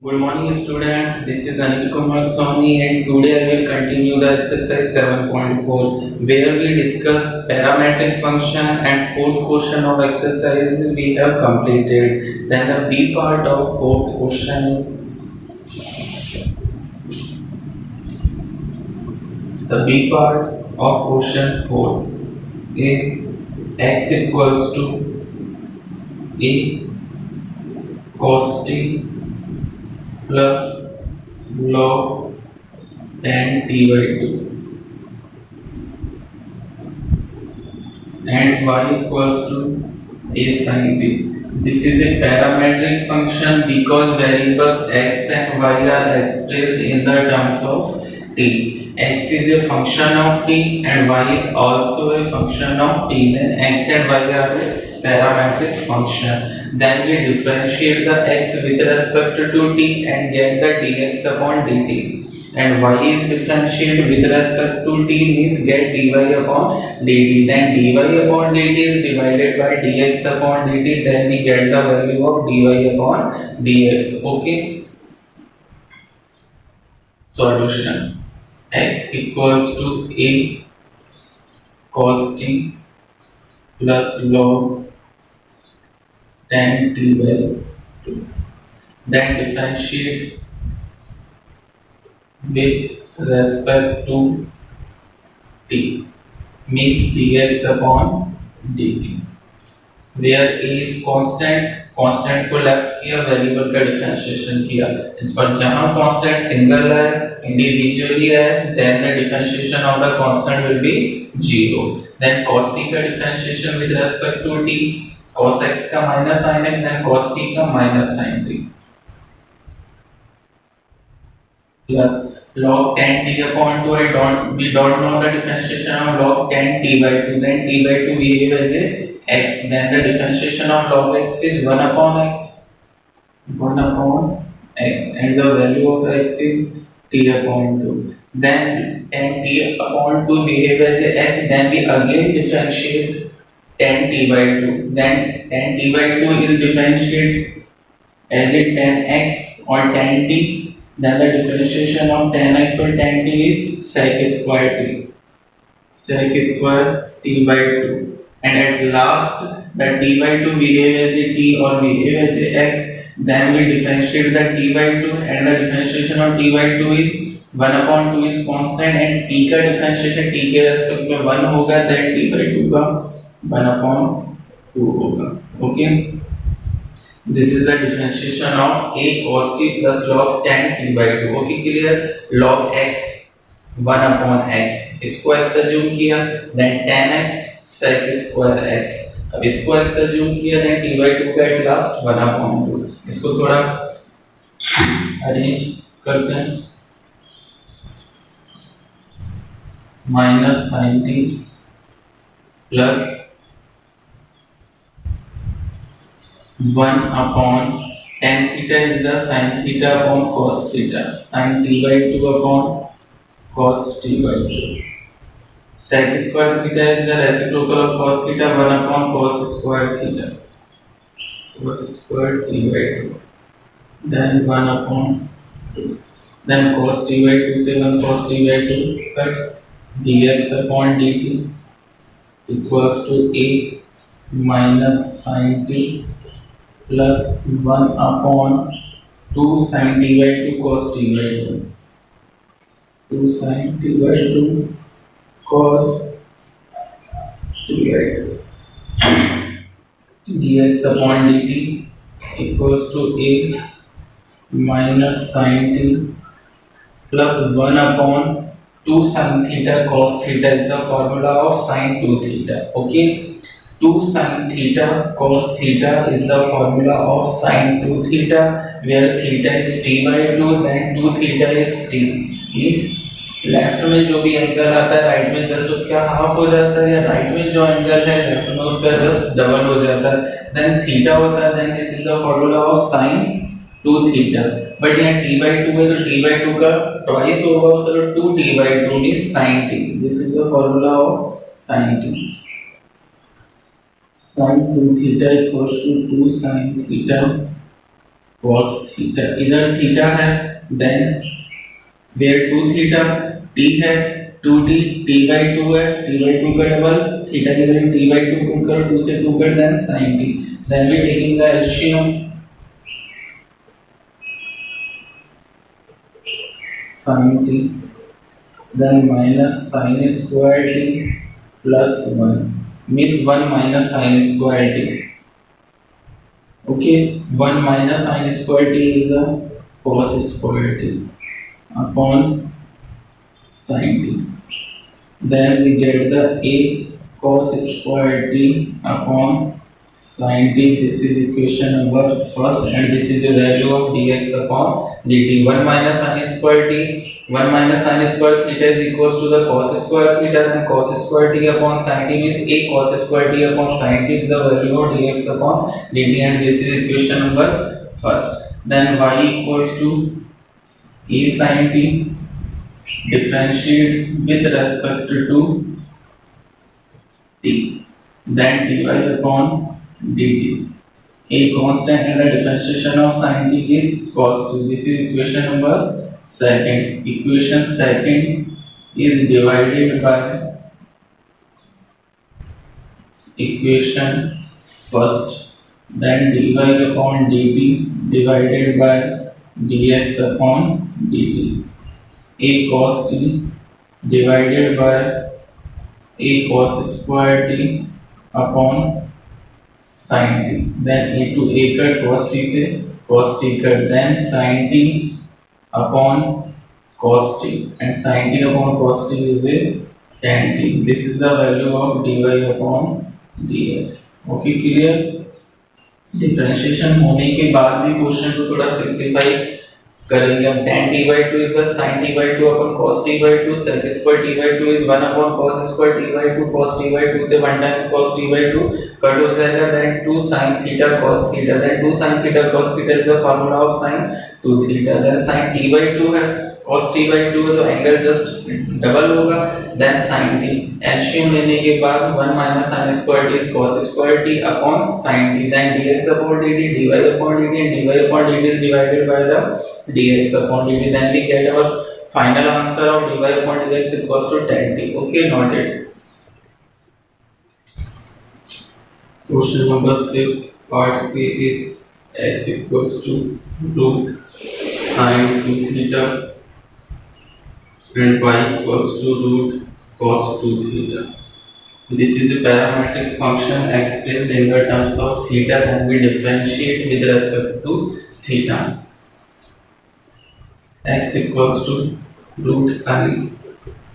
Good morning students, this is Anil Kumar Soni and today I will continue the exercise 7.4 where we discuss parametric function and fourth question of exercise we have completed. Then the B part of fourth question, the B part of question 4 is x equals to a cos t plus log tan t by 2 and y equals to a sin t. This is a parametric function because variables x and y are expressed in the terms of t. X is a function of t and y is also a function of t. Then x and y are a parametric function. Then we differentiate the x with respect to t and get the dx upon dt. And y is differentiated with respect to t means get dy upon dt. Then dy upon dt is divided by dx upon dt. Then we get the value of dy upon dx. Okay. Solution: x equals to a cos t plus log tan t by 2. Then differentiate with respect to t means dx upon dt, where a is constant को left किया, variable का differentiation किया, और जहां constant single है individually है then the differentiation of the constant will be 0. Then cos t का differentiation with respect to t, cos x का minus sin x, then cos t का minus sin t plus log tan t upon 2. We don't know the differentiation of log tan t by 2. Then t by 2 behave as a x. Then the differentiation of log x is 1 upon x, and the value of x is t upon 2. Then tan t upon 2 behave as a x. Then we again differentiate tan t by 2. Then tan t by 2 is differentiated as a tan x or tan t. Then the differentiation of tan x or tan t is sec square t by 2. And at last the t by 2 behave as a t or behave as a x. Then we differentiate the t by 2 and the differentiation of t by 2 is 1 upon 2 is constant and t का differentiation t के respect में 1 होगा, then t by 2 का 1 upon 2 होगा. Okay. This is the differentiation of a cos t plus log tan t by 2. Okay, clear? Log x 1 upon x, इसको x assume किया, then tan x sec square x. अब इसको x assume किया, then t by 2 का at last 1 upon 2. इसको थोड़ा arrange करते हैं. Minus sin t plus 1 upon tan theta is the sin theta upon cos theta, sin t by 2 upon cos t by 2. Sec square theta is the reciprocal of cos theta, 1 upon cos square theta, cos square t by 2. Then 1 upon 2. Then cos t by 2 से 1 cos t by 2 cut, dx upon dt equals to a minus sin t plus 1 upon 2 sin t by 2 cos t by 2. 2 sin t by 2 cos t by 2. dx upon dt equals to a minus sin t plus 1 upon 2 sin theta cos theta is the formula of sin 2 theta. Okay. 2 sin theta cos theta is the formula of sin 2 theta, where theta is t by 2, then 2 theta is t. Means left में जो भी angle आता है right में just उसका half हो जाता है, या राइट में जो एंगल है लेफ्ट में उसका जस्ट डबल हो जाता है, देन थीटा होता है. Then this is the formula of sin 2 theta. But यहाँ t by 2 है तो t by 2 का ट्वाइस होगा, उसका 2 t by 2 means sin t. This is the formula of sin t. sin 2 theta equals to 2 sin theta cos theta, इधर theta है, then where 2 theta, t है 2t, t by 2 है, t by 2 का double, theta की value t by 2 put करो, 2 से 2 cut, then sin t, then we taking the LCM, sin t, then minus sin square t plus 1, means 1 minus sin square t. Okay, 1 minus sin square t is the cos square t upon sin t. Then we get the a cos square t upon sin t. This is equation number first, and this is the value of dx upon dt. 1 minus sin square t, 1 minus sin square theta is equals to the cos square theta, then cos square t upon sin t means a cos square t upon sin t is the value of dx upon dt, and this is equation number first. Then y equals to a sin t, differentiate with respect to t, then dy upon dt. A constant and the differentiation of sin t is cos t. This is equation number second. Equation second is divided by equation first, then dy upon dt divided by dx upon dt. A cos t divided by a cos square t upon sin t, then a to a cut, cos t से cos t cut, then sin t upon cos t, and sin t upon cos t is a tan t. This is the value of dy upon dx. Okay, clear? Differentiation होने के बाद भी question को थोड़ा simplify करेंगे हम. tan t by 2 is the sin t by 2 upon cos t by 2, sec square t by 2 is 1 upon cos square t by 2, cos t by 2 से 1 time cos t by 2 cut हो जाएगा, then 2 sin theta cos theta, then 2 sin theta cos theta is the formula of sin 2 theta, then sin t by 2 है, cos t by 2 है तो angle just double होगा, then sin t, LCM लेने के बाद 1 minus sin square t is cos square t upon sin t, then dx upon dt, dy upon dt, and dy upon dt is divided by the dx upon dt, then we get our final answer of dy upon dx equals to tan t. Okay, noted. Question number 3, part A is x equals to root sin 2 theta and y equals to root cos 2 theta. This is a parametric function expressed in the terms of theta, and we differentiate with respect to theta. X equals to root sin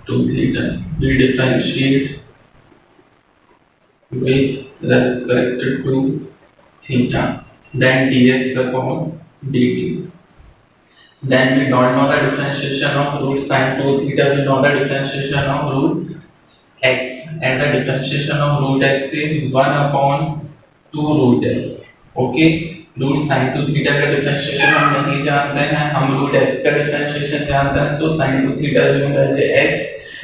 2 theta. We differentiate with respect to theta. Then dx upon dt. Then we don't know the differentiation of root sin 2 theta. We know the differentiation of root x, and the differentiation of root x is 1 upon 2 root x. Okay, root sin 2 theta का differentiation हम नहीं जानते हैं, हम root x का differentiation जानते हैं. सो sin 2 theta assumed as x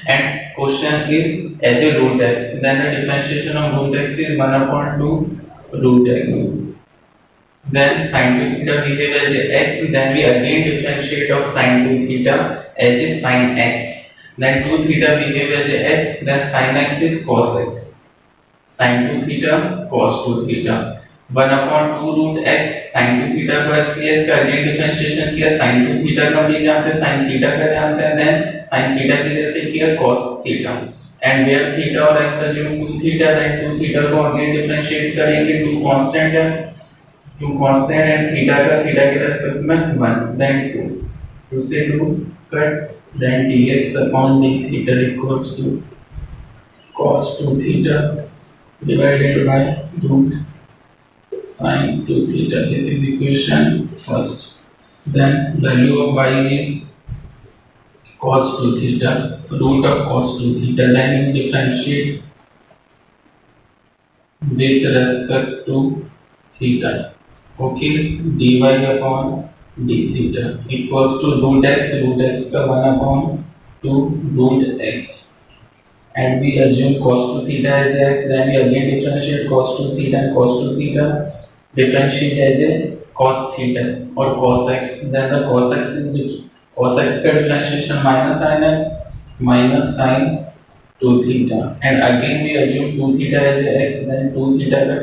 and question is as a root x, then the differentiation of root x is 1 upon 2 root x. Then sin 2 theta behave as a x, then we again differentiate of sin 2 theta as a sin x. Then 2 theta behave as a x, then sin x is cos x. sin 2 theta cos 2 theta. 1 upon 2 root x, sin 2 theta को x लिया, इसका again differentiation किया, sin 2 theta का भी जानते हैं, sin theta का जानते हैं, then sin theta की जैसे किया cos theta, and where theta और x assume 2 theta, then 2 theta को अगेन डिफरेंशिएट करेंगे, 2 कांस्टेंट है, 2 कांस्टेंट एंड थीटा का थीटा के रेस्पेक्ट में 1, then 2 से 2 cut, then dx upon d theta equals to cos 2 theta divided by root sin 2 theta. This is equation first. Then value of y is cos 2 theta, root of cos 2 theta. Then we differentiate with respect to theta. Okay, dy upon d theta equals to root x का 1 upon 2 root x, and we assume cos 2 theta as x, then we again differentiate cos 2 theta and cos 2 theta, differentiate as a cos theta or cos x, then the cos x is cos x का differentiation minus sin x minus sin 2 theta, and again we assume 2 theta as x, then 2 theta का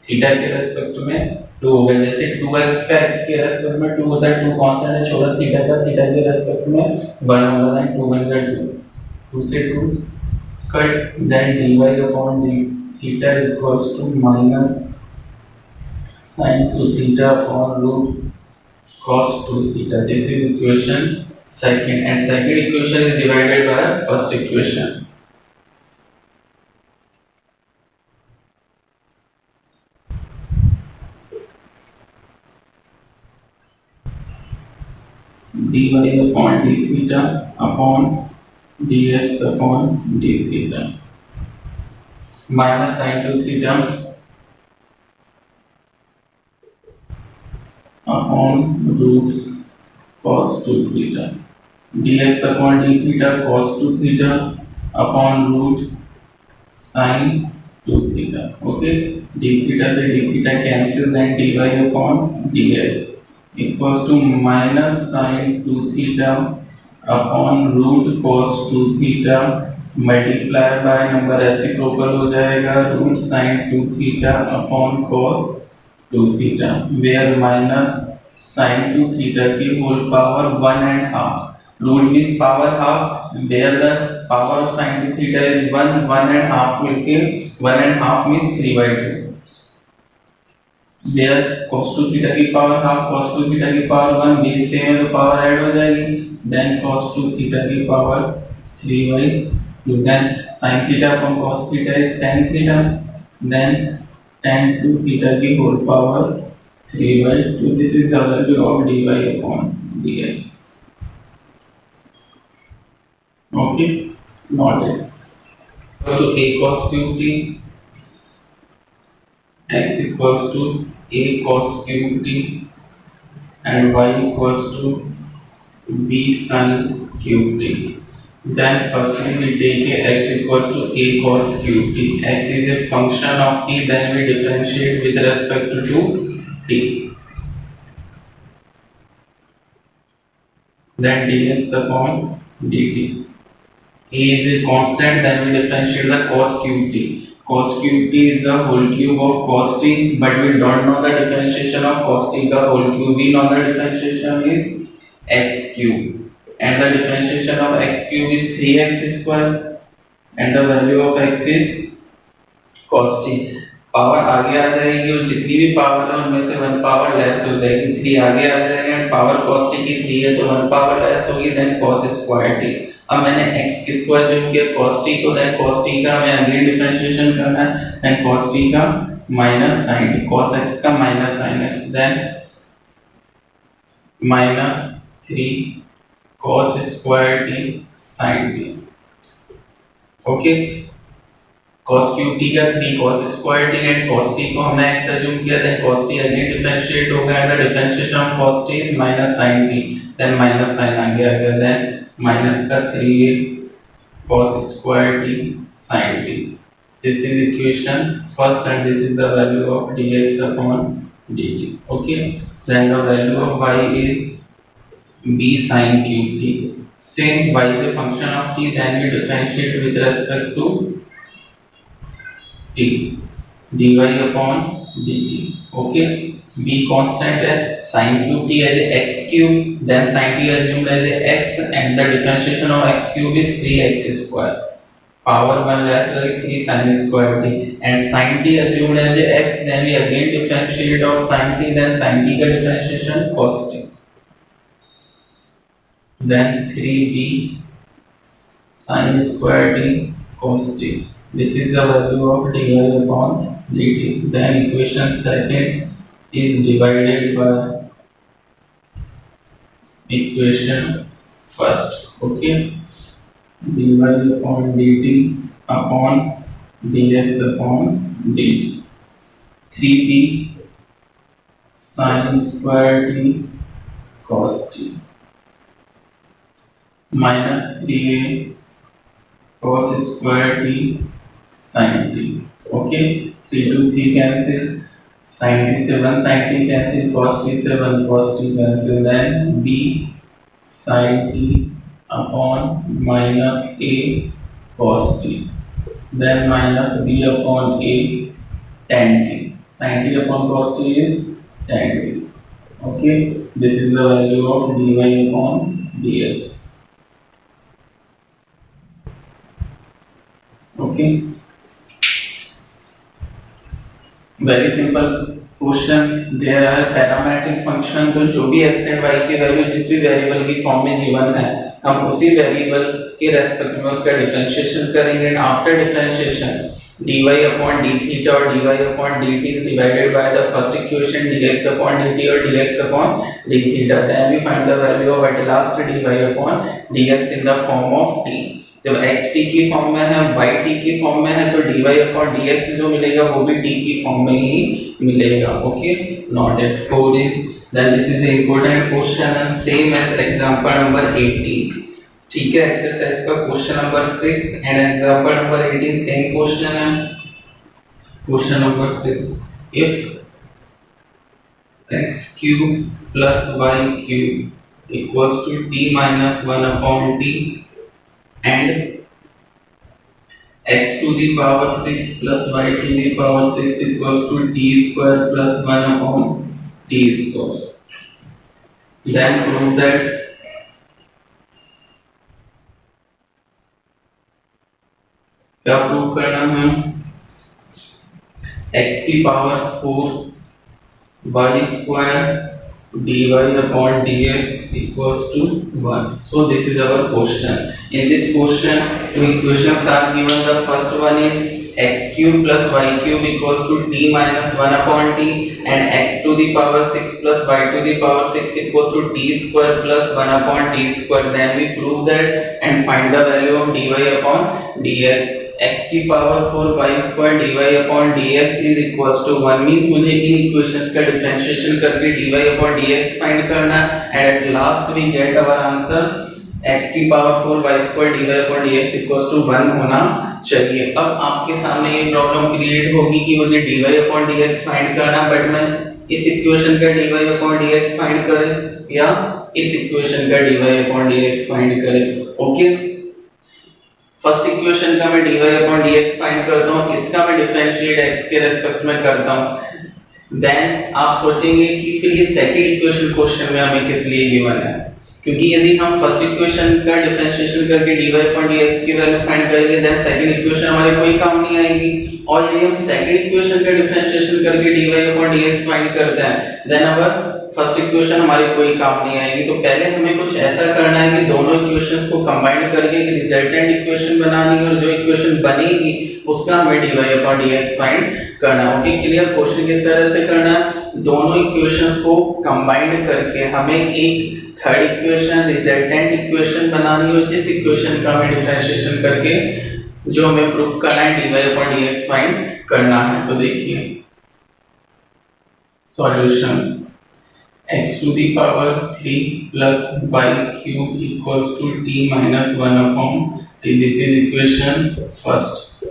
theta के respect में 2 होगा, जैसे 2x का x के respect में 2 होता है, 2 कांस्टेंट है, छोड़ा थीटा का थीटा के रेस्पेक्ट में 1 होगा, देन 2 बन जाए 2, 2 से 2 cut, then dy upon d theta equals to minus sin 2 theta upon root cos 2 theta. This is equation second, and second equation is divided by first equation. dy upon d theta upon dx upon d theta minus sin 2 theta upon root cos 2 theta, dx upon d theta cos 2 theta upon root sin 2 theta. Okay, d theta से d theta cancel, then dy upon dx equals to minus sin 2 theta upon root cos 2 theta multiply by number reciprocal हो जाएगा root sin 2 theta upon cos 2 theta, where minus sin 2 theta की whole power 1 and half. Root means power half, where the power of sin 2 theta is 1, 1 and half मिलके 1 and half means 3/2. Where cos 2 theta की power half, cos 2 theta की power 1, base same है तो power add हो जाएगी, then cos 2 theta की power 3/2, then sin theta upon cos theta is tan theta, then tan 2 theta की whole power 3/2. This is the value of dy upon dx. Okay, noted. So a cos cube t, x equals to a cos cube t and y equals to b sin cube t. Then firstly we take x equals to a cos cube t. X is a function of t, then we differentiate with respect to t. Then dx upon dt. A is a constant, then we differentiate the cos cube t. Cos cube t is the whole cube of cos t, but we don't know the differentiation of cos t का whole cube. We know the differentiation is x cube, and the differentiation of x cube is 3x square, and the value of x is cos t. Power आगे आ जाएगी और जितनी भी power है उनमें से 1 पावर लेस हो जाएगी, 3 आगे आ जाएगा, एंड पावर cos t की 3 है तो 1 पावर लेस होगी, देन cos स्क्वायर t. अब मैंने x की स्क्वायर जो किया cos t को, देन cos t का मैं अगेन डिफरेंशिएशन करना है, देन cos t का minus sin t, cos x का minus sin x, then minus 3 cos square t sin t. Okay, cos cube t का 3 cos square t and cos t को हमने x assume किया, then cos t again differentiate होगा, and the differentiation of cos t is minus sin t, then minus sin आगे आ गया, then minus का 3 cos square t sin t. This is equation first, and this is the value of dx upon dt. Okay, then the value of y is b sin cube t. Same, y is a function of t, then we differentiate with respect to t, dy upon dt. Okay, b constant है, sin cube t as a x cube, then sin t assumed as a x, and the differentiation of x cube is 3x square, power 1 less like 3 sin square t, and sin t assumed as a x, then we again differentiate of sin t, then sin t का differentiation cos t, then 3b sin square t cos t. This is the value of dy upon dt. Then equation second is divided by equation first. Okay, dy upon dt upon dx upon dt. 3b sin square t cos t minus 3a cos square t sin t. Okay, 3 to 3 cancel, sin t से 1 sin t cancel, cos t से 1 cos t cancel, then b sin t upon minus a cos t, then minus b upon a tan t. Sin t upon cos t is tan t. Okay, this is the value of dy upon dx. Okay, very simple question. There are parametric function, तो जो भी x and y के value जिस भी variable की form में given है, हम उसी वेरिएबल के रेस्पेक्ट में उसका डिफरेंशिएशन करेंगे. And after differentiation dy upon d theta or dy upon dt is divided by the first equation dx upon dt or dx upon d theta. Then we find the value of at last dy upon dx in the form of t. जब x t की form में है, y t की form में है, तो dy upon dx जो मिलेगा वो भी t की फॉर्म में ही मिलेगा. Okay, noted. 4 is then this is an important question and same as example number 18. ठीक है, एक्सरसाइज का question number 6 and example number 18 same question है. Question number 6, if x cube plus y cube equals to t minus 1 upon t and x to the power 6 plus y to the power 6 equals to t square plus 1 upon t square, then prove that क्या prove करना है, x की power 4 y square dy upon dx equals to 1. So this is our question. In this question, two equations are given. The first one is x cube plus y cube equals to t minus 1 upon t and x to the power 6 plus y to the power 6 equals to t square plus 1 upon t square. Then we prove that and find the value of dy upon dx. x की power 4 y square dy upon dx is equals to 1 means मुझे इन equations का differentiation करके dy upon dx find करना and at last we get our answer x की power 4 y square dy upon dx equals to 1 होना चाहिए. अब आपके सामने ये प्रॉब्लम क्रिएट होगी कि मुझे dy upon dx फाइंड करना, बट मैं इस इक्वेशन का dy upon dx फाइंड करें या इस इक्वेशन का dy upon dx फाइंड करें. ओके, फर्स्ट इक्वेशन का मैं dy upon dx फाइंड करता हूँ, इसका मैं डिफरेंशिएट x के रेस्पेक्ट में करता हूँ. देन आप सोचेंगे कि फिर ये सेकंड इक्वेशन क्वेश्चन में हमें किस लिए गिवन है, क्योंकि यदि हम फर्स्ट इक्वेशन का डिफरेंशिएशन करके dy upon dx की वैल्यू फाइंड करेंगे देन सेकंड इक्वेशन हमारे कोई काम नहीं आएगी. और यदि हम सेकंड इक्वेशन का डिफरेंशिएशन करके dy upon dx फाइंड करते हैं देन अवर फर्स्ट इक्वेशन हमारी कोई काम नहीं आएगी. तो पहले हमें कुछ ऐसा करना है कि दोनों इक्वेशंस को कंबाइन करके एक रिजल्टेंट इक्वेशन बनानी है और जो इक्वेशन बनेगी उसका हमें dy upon dx फाइंड करना है. Okay, clear. क्वेश्चन किस तरह से करना है, दोनों इक्वेशंस को कंबाइन करके हमें एक थर्ड इक्वेशन रिजल्टेंट इक्वेशन बनानी है, जिस इक्वेशन का हमें डिफरेंशिएशन करके जो हमें प्रूफ करना है dy upon dx फाइंड करना है. तो देखिए solution, x to the power 3 plus y cube equals to t minus 1 upon t. This is equation first.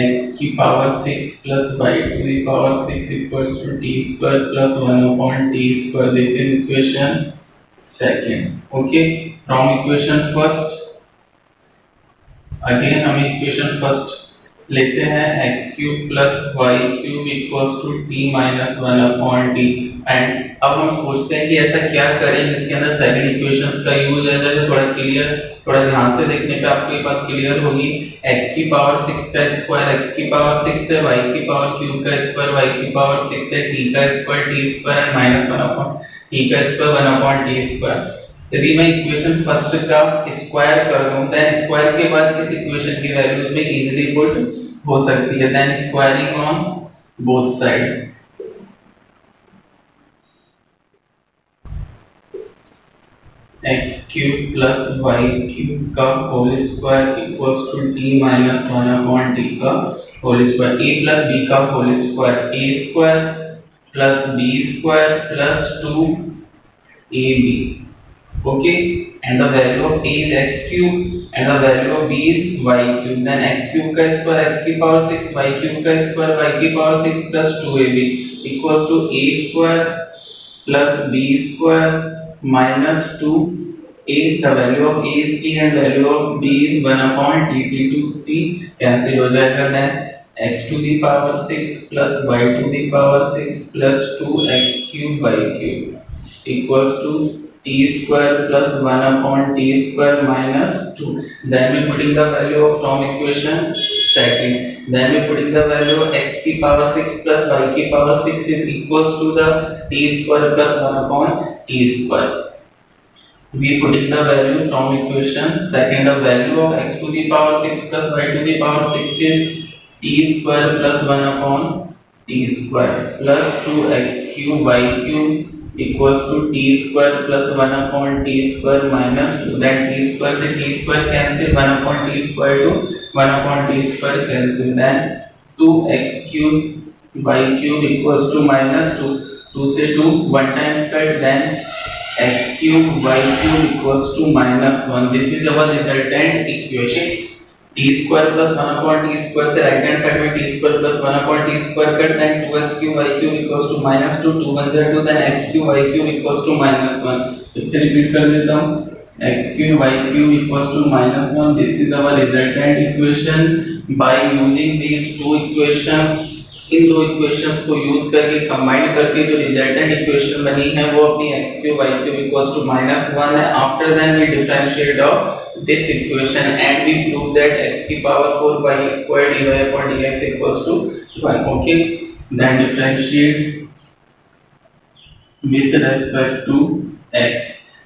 x की power 6 plus y to the power 6 equals to t square plus 1 upon t square. This is equation second. Okay, from equation first again हम equation first लेते हैं x cube plus y cube equals to t minus 1 upon t. And अब हम सोचते हैं कि ऐसा क्या करें जिसके अंदर सेकंड इक्वेशंस का यूज आ जाए. थोड़ा क्लियर, थोड़ा ध्यान से देखने पे आपको ये बात क्लियर होगी. x की पावर 6 का स्क्वायर, x की पावर 6 है, y की पावर क्यूब का स्क्वायर, y की पावर 6 है, t का square, t square and minus 1 upon t का स्क्वायर 1 अपॉन t स्क्वायर. यदि मैं इक्वेशन फर्स्ट का स्क्वायर कर दूं देन स्क्वायर के बाद इस इक्वेशन की वैल्यूज में इजीली पुट हो सकती है. Then squaring on both side, x cube plus y cube का whole square equals to t minus 1 upon t का whole square, a plus b का whole square, a square plus b square plus 2ab Okay, and the value of a is x cube and the value of b is y cube. Then x cube का square x की power 6, y cube का square y की power 6 plus 2ab equals to a square plus b square minus 2a. The value of a is t and value of b is 1 upon t to t cancel हो जाएगा. Then x to the power 6 plus y to the power 6 plus 2x cube y cube equals to t square plus 1 upon t square minus 2. Then we putting the value of from equation second. Then we putting the value of x की power 6 plus y की power 6 is equals to the t square plus 1 upon t square. We putting the value from equation second. The value of x to the power 6 plus y to the power 6 is t square plus 1 upon t square plus 2x cube y cube equals to t square plus 1 upon t square minus 2. Then t square से t square cancel, 1 upon t square to 1 upon t square cancel. Then 2x cube y cube equals to minus 2. 2 से 2 1 times cut. Then x cube y cube equals to minus 1. This is our resultant equation. t square plus 1 upon t square से right hand side में t square plus 1 upon t square cut. Then 2x cube y cube equals to minus 2. 2 1 जा 2. Then x cube y cube equals to minus 1. फिर से repeat कर देता हूँ. x cube y cube equals to minus 1. This is our resultant equation. By using these two equations, इन दो equations को use करके combine करके जो रिजल्टेंट इक्वेशन बनी है वो अपनी x cube y cube equals to minus 1 है. After then we differentiate of this equation and we prove that x की power 4 by square dy upon dx equals to 1. Okay, then differentiate with respect to x.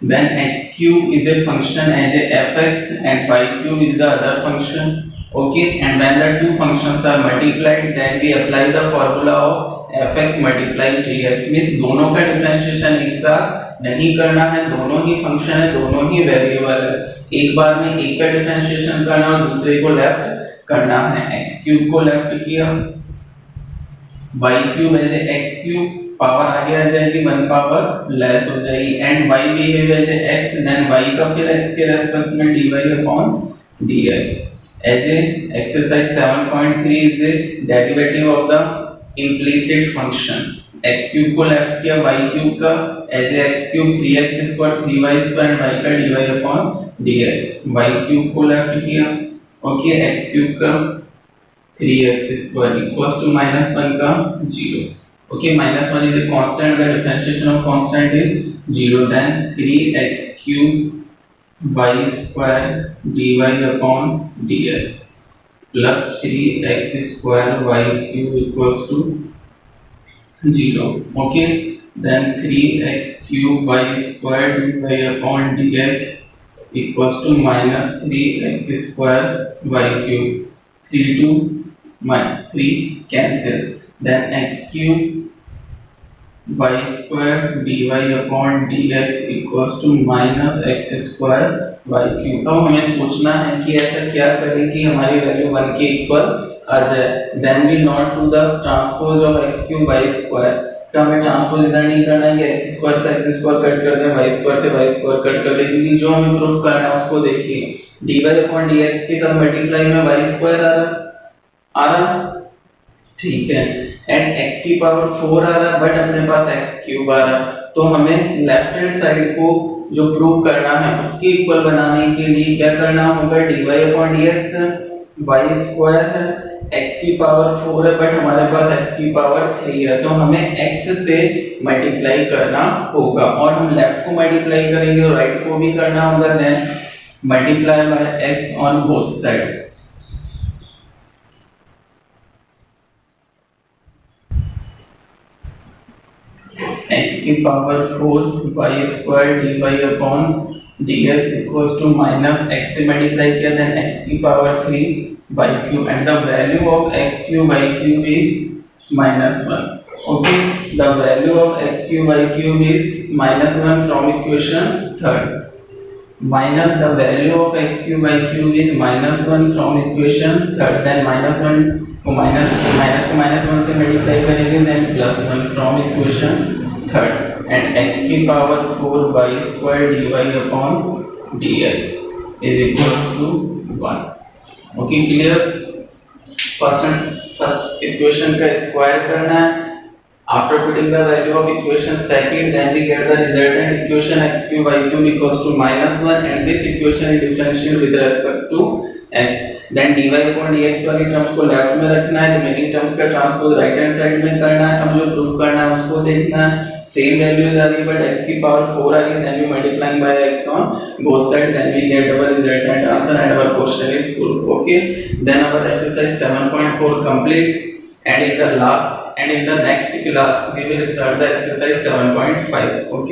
Then x cube is a function as a fx and y cube is the other function. Okay, and when the two functions are multiplied then we apply the formula of fx multiply gx. means दोनों का differentiation एक साथ नहीं करना है, दोनों ही function है, दोनों ही वेरिएबल है. एक बार में एक का डिफरेंशिएशन करना और दूसरे को लेफ्ट करना है. x क्यूब को लेफ्ट किया, y cube as x cube power आगे आ जाएगी, 1 पावर लेस हो जाएगी and y behave as x. Then y का फिर x के रेस्पेक्ट में dy upon dx. As a exercise 7.3 is a derivative of the implicit function. x cube को लेफ्ट किया, y cube का as a x cube 3x square 3y square and y का dy upon dx. y cube को left किया, okay, x cube का 3x square equals to minus 1 का 0. Okay, minus 1 is a constant. The differentiation of constant is 0. Then 3x cube y square dy upon dx plus 3x square y cube equals to 0. Okay, then 3x cube y square dy upon dx equals to minus 3x square y cube. 3 to minus 3 cancel. Then x cube y square dy upon dx equals to minus x square y cube. अब हमें सोचना है कि ऐसा क्या करें कि हमारी वैल्यू 1 के इक्वल आ जाए. Then we not to the transpose of x cube y square. तो हमें ट्रांसपोज इधर नहीं करना है कि x स्क्वायर से x स्क्वायर कट कर दें, y स्क्वायर से y स्क्वायर कट कर दें, क्योंकि जो हमें प्रूफ करना है उसको देखिए. dy upon dx के साथ मल्टीप्लाई में y स्क्वायर आ रहा ठीक है, एंड x की पावर 4 आ रहा, बट अपने पास x क्यूब आ रहा. तो हमें लेफ्ट हैंड साइड को जो प्रूव करना है उसके इक्वल बनाने के लिए क्या करना होगा, dy upon dx y square है, x की पावर 4 है बट हमारे पास x की पावर 3 है, तो हमें x से मल्टीप्लाई करना होगा. और हम लेफ्ट को मल्टीप्लाई करेंगे तो राइट को भी करना होगा. Then multiply by x on both side. x की power 4 y square dy upon dx equals to minus x से मल्टीप्लाई किया, देन x की power 3 y cube and the value of x cube y cube is minus 1. Okay, the value of x cube y cube is minus 1 from equation third. Minus the value of x cube y cube is minus 1 from equation third. Then minus 1 को minus 1 से multiply करेंगे, then plus 1 from equation third. and x की power 4 y square dy upon dx is equals to 1. Okay, clear? First equation का square करना है. After putting the value of equation second, then we get the resultant equation x cube y cube equals to -1, and this equation is differential with respect to x. Then dy upon dx वाली terms को left में रखना है, remaining terms का transpose right hand side में करना है. अब जो प्रूफ करना है उसको देखना है. सेम वैल्यूज आ रही है बट x की पावर 4 आ रही है, then we multiplying by x on both sides, then we get our resultant answer and our question is full. Okay, then our exercise 7.4 complete, and in the next class we will start the exercise 7.5. Okay.